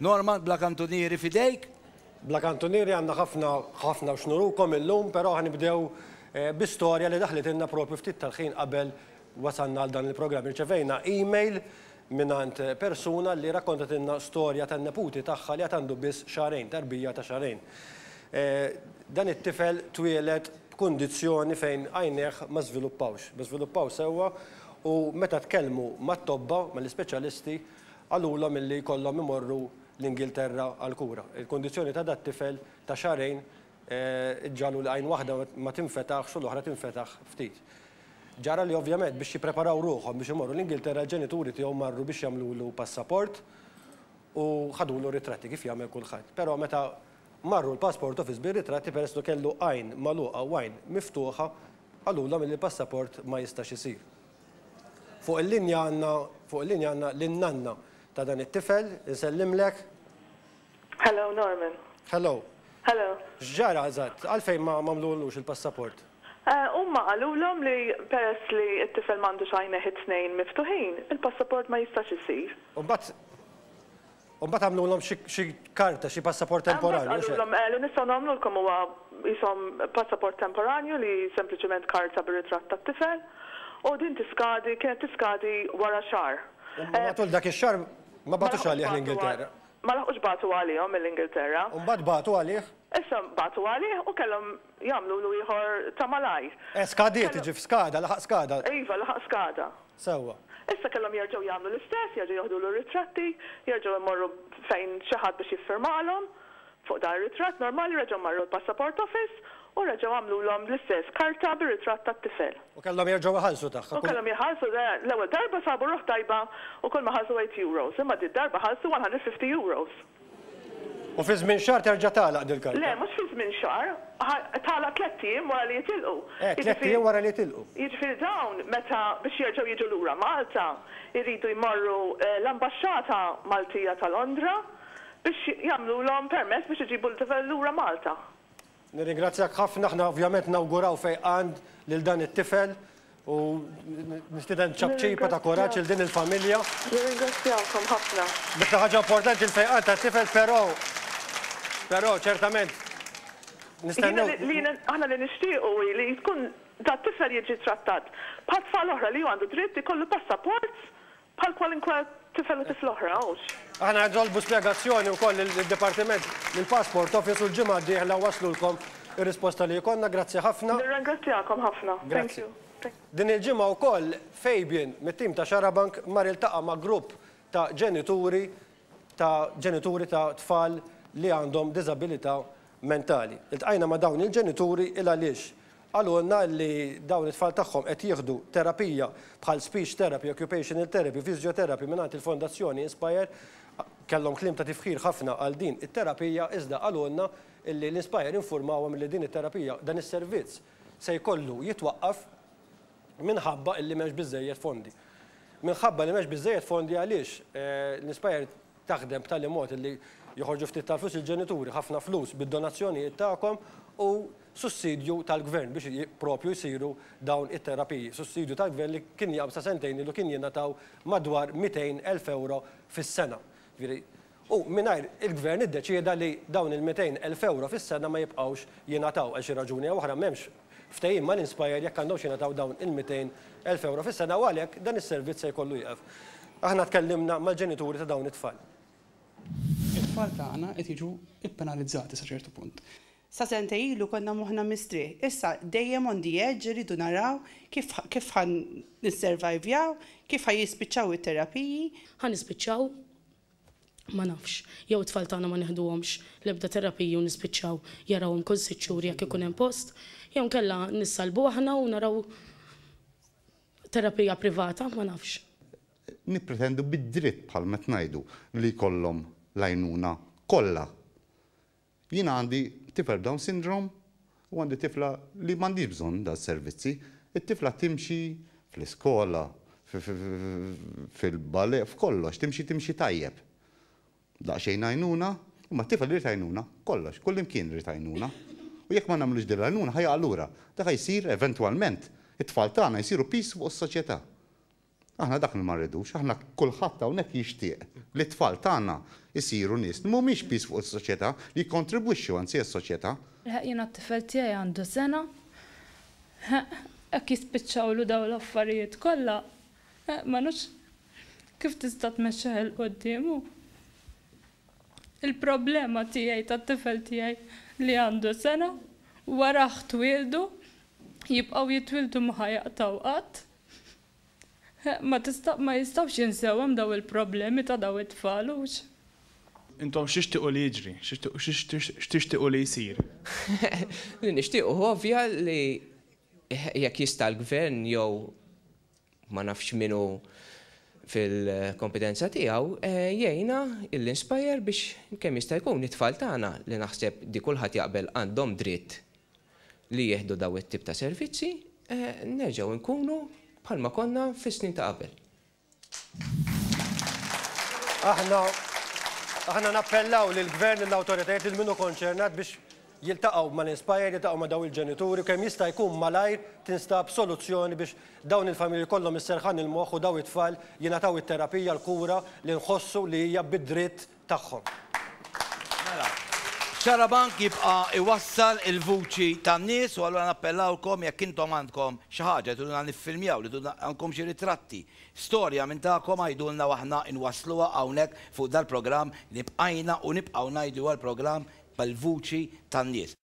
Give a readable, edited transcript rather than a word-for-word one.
Norman, bla kantunieri fidejk? Bla kantunieri għandna ħafna xnurukom illum, però ħanibdew bi-storja li daħlet inna propju ftit tal-ħin qabel wasanna għal dan il-programm. Irċevejna email minant persuna li rakkontatilna storja tan-neputi tagħha li għandu biss xarejn, tarbija ta' xarejn. Dan it-tifel twieled b'kundizzjoni fejn għajneħ ma żviluppaw sewwa u meta tkellmu mat-tobba, mal-ispeċjalisti, għalulhom milli jkollhom imorru l-Ingilterra għal-kura. Il-kundizzjoni ta' dat tifel ta' xarejn ġalu l-għajn waħda ma tinfetaħx u l-oħra tinfetaħ ftit. Ġara li ovvjament biex jippreparaw ruħhom biex imorru l-Ingilterra l-ġenituri tiegħu marru biex jagħmlu passaport u ħadulu ritratti kif jagħmel kulħadd. Però meta marru l-passport office bir-ritratti peress li kellu għajn magħluqa u għajn miftuħa għalulhom li l-passaport ma jistax isir. Fuq il-linja għandna l-nanna ta' dan it-tifel, insellimlek. Hello, Norman. Hello. Hello. X'ġara għażat, għalfejn ma mamlulux il-passaport? Umma għalulhom li peress li t-tifel m'għandux għajneħ it-tnejn miftuħin, il-passaport ma jistax isir. Umbat għamlulhom xi karta, xi passaport temporanju. Għalulhom li nistgħu nagħmlulkom huwa jisom passaport temporanju li sempliċement karta bir-ritratt tat-tifel u din kienet tiskadi wara xahar. Matul dak ix-xahar ma bagħtux għalih l-Ingilterra. Ma laħqux bagħtu għalihom mill-Ingilterra. Mbagħad bagħtu għalih? Issa bagħtu għalih u kellhom jagħmlu ieħor ta' malajr. Skadiet iġi f'skada, laħaq skada. Iva, laħaq skada. Sewwa. Issa kellhom jerġgħu jagħmlu l-istess, jerġgħu jaħdu l-ritratti, jerġgħu jmorru fejn xi ħadd biex jiffirmalhom fuq dan ir-ritratt normali, reġgħu marru l-Passport Office u reġgħu għamlulhom l-istess karta bir-ritratt tat-tifel. U kellhom jerġgħu iħallsu tagħha. U kellhom jħallsu l-ewwel darba sabu ruħ tajba u kull ma ħallsu 8 euros, imma di darba ħallsu 150 euros. U fi żmien xahar terġa' tagħlaq din karta? Le, mhux fi żmien xahar, tagħlaq 3 ijiem wara li jitilqu. 3 ijiem wara li jitilqu. Jiġifieri dawn meta biex jerġgħu jiġu lura Malta, jridu jmorru l-Ambaxxata Maltija ta' Londra biex jagħmluhom permess biex iġibu l-tifel lura Malta. Nirringrazzjak ħafna, aħna ovvjament nawguraw fejqan lil dan it-tifel u nistieden ċabċipa ta' kuraġġ il din il-familja. Nirringrazzjakom ħafna. Biex ħaġa importanti l-fejqan tat-tifel però ċertament nistennew. Aħna li nixtiequ li tkun tat-tifel jiġi trattat bħal tfal oħra li għandu dritt ikollu passaport bħal kwalinkwe tifel u tifel oħra għawx. Aħna ġolbu spjegazzjoni wkoll il-Dipartiment mill-Passport Office u l-ġimgħa d-dieħla waslulkom ir-risposta li jkollna, grazzi ħafna. Nirringrazzjakom ħafna. Thank you. Din il-ġimgħa wkoll Fabian mit-tim ta' Xarabank mar iltaqa' ma' grupp ta' ġenituri ta' tfal li għandhom diżabilità mentali. Iltqajna ma' dawn il-ġenituri il għaliex għalunna li dawn it-tfal tagħhom qed jieħdu terapija bħal speech therapy, occupational therapy, physiotherapy mingħand il-Fondazzjoni Inspire, kellhom kliem ta' tifħir ħafna għal din it-terapija iżda għalunna li l-Inspire informawhom li din it-terapija dan is-servizz se jkollu jitwaqqaf minħabba li m'hemmx biżżejjed fondi. Minħabba li m'hemmx biżżejjed fondi għaliex l-Inspire taħdem b'tali mod li joħorġu ftit tal-flus il-ġenituri ħafna flus bid-donazzjonijiet tagħkom u sussidju tal-gvern biex propju jsiru dawn it-terapiji. Sussidju tal-gvern li kien jaqbsa sentejn li kien jingħataw madwar 200,000 euro fis-sena. U mingħajr il-gvern iddeċieda li dawn il-200,000 euro fis-sena ma jibqgħux jingħataw għal xi raġuni oħra m'hemmx ftehim ma l-Inspire jekk għandhomx jingħataw dawn il-200,000 euro fis-sena u għalhekk dan is-servizz se jkollu jieqaf. Aħna tkellimna mal-ġenituri ta' dawn it-tfal. It-tfal tagħna qed jiġu ippenalizzati sa ċertu punt. Sa sente ilu konna moħna mistri. Issa dejjem on the edge iridu naraw kif ħan nissurvivjaw, kif ħaj jispiċċaw it-terapiji. Ħan nispiċċaw ma nafx. Jew it-tfal tagħna ma nieħduhomx l-ebda terapiji u nispiċċaw jarawhom kull 6 xhur jekk ikun hemm post, jew nkella nissalbu aħna u naraw terapija privata, ma nafx. Nippretendu bid-dritt bħalma ngħidu li jkollhom l-għajnuna kollha. Jien għandi tifel Down syndrome u għandi tifla li m'għandix bżonn da servizzi. It-tifla timxi fl-iskola, fil-ballet, f'kollox, timxi tajjeb. Daqsxejn għajnuna, imma t-tifel li għajnuna, kollox, kullimkien li għajnuna. U jekk ma nagħmlux din l-għajnuna ħajja allura, dak jsir eventwalment it-tfal tagħna jsiru pis fuq is-soċjetà. Aħna dak li ma rridux, aħna kulħadd hawnhekk jixtieq li t-tfal tagħna isiru nies li mhumiex pis fuq is-soċjetà li jikkontribwixxu anzi għas-soċjetà. Jiena t-tifel tiegħi għandu sena, hekk jispiċċawlu dawn l-affarijiet kollha, ma nux kif tista' tmexxeha il quddiemu. Il-problema tiegħi tat-tifel tiegħi li għandu sena wara twildu jibqgħu jitwildu ma ħajaqtaw qatt. Ma jistawx jinsewhom daw il-problemi ta' daw it-tfal hux. Intom x'tixtiequ li jiġri, x'tixtiequ li jsir? Li nixtiequ ovvja li jekk jista' l-gvern jew ma nafx minnu fil-kompetenza tiegħu jgħinna l-inspire biex kemm jista' jkun it-tfal tagħna li naħseb di kulħadd jaqbel għandhom dritt li jieħdu daw it-tip ta' servizzi, nerġgħu nkunu bħalma konna fis-snin ta' qabel. Aħna nappellaw lill-gvern l-awtoritajiet il minnu konċernat biex jiltaqgħu mal-Inspire, jiltaqgħu ma' daw il-ġenituri, kemm jista' jkun malajr tinstab soluzzjoni biex dawn il-familji kollhom isserħan il-moħħ u daw it-tfal jingħataw it-terapija l-kura li nħossu li hija bid-dritt tagħhom. Xarabank jibqa' iwassal il-vuċi tan-nies u allura nappellawkom jekk intom għandkom xi ħaġa tuduna niffilmjaw li tuduna għandkom xi ritratti. Storja minn tagħkom għajdulna waħna inwassluha hawnhekk fuq dal-programm li bqajna u nibqgħu ngħidu għall-programm bal-vuċi tan-nies.